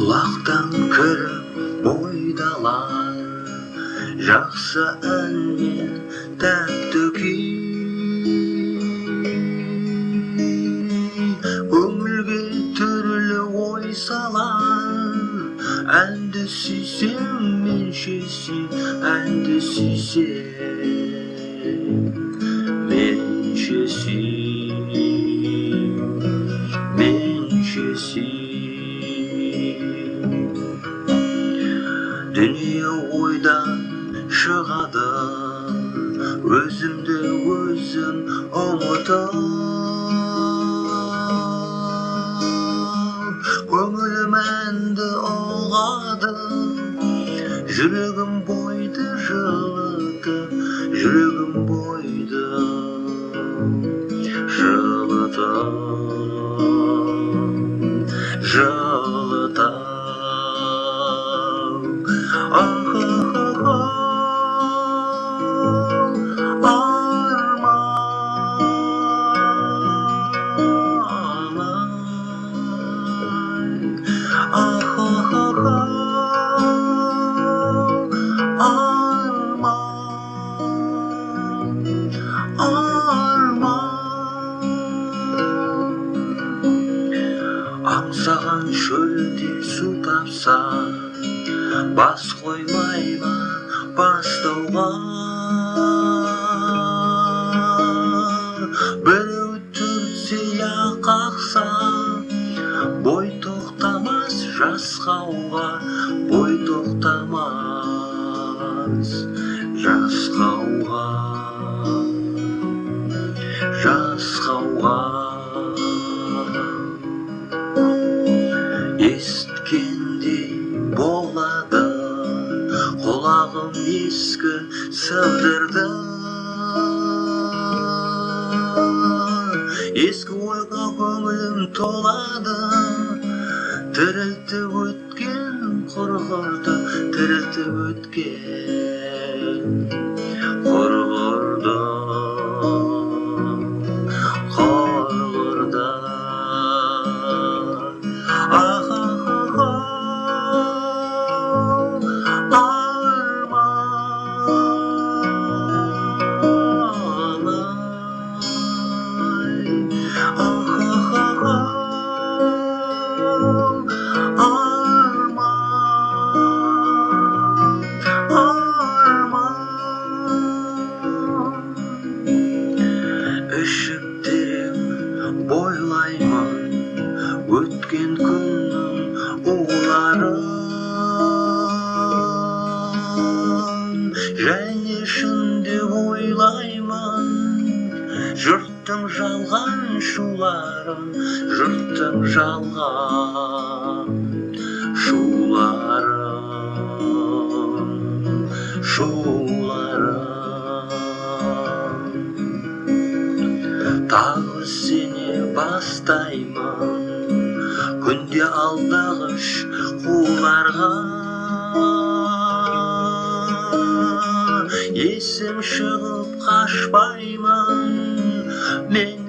Құлақтан кіріп бойдалар, жақсы әнмен тәтті күй, көңілге түрлі ой салар. Әнді сүйсем меншесі, әнді сүйсем меншесі, меншесі. Дүние ойдан шығады, өзімді өзім ұмытып, көңілім әнді ұғады, жүрегім бойды жылытып, жүрегім бойды жылытып, жылытып. Аңсаған шөлде су тапса, бас қоймай ма бастауға? Біреу түртсе я қақса, бой тоқтамас жасқауға, бой тоқтамас жасқауға, жасқауға. Есткендей болады, құлағым ескі сыбдырды, ескі ойға көңілім толады, тірілтіп өткен құрғырды, тірілтіп өткен құрғырды, құрғырды. Өткен күннің уыларын, және ішінде ойлаймын жұрттың жалған шуларын, жұрттың жалған шуларын, шуларын. Тағы сене бастаймын күнде алдағыш қуларға, есім шығып қашпаймын мен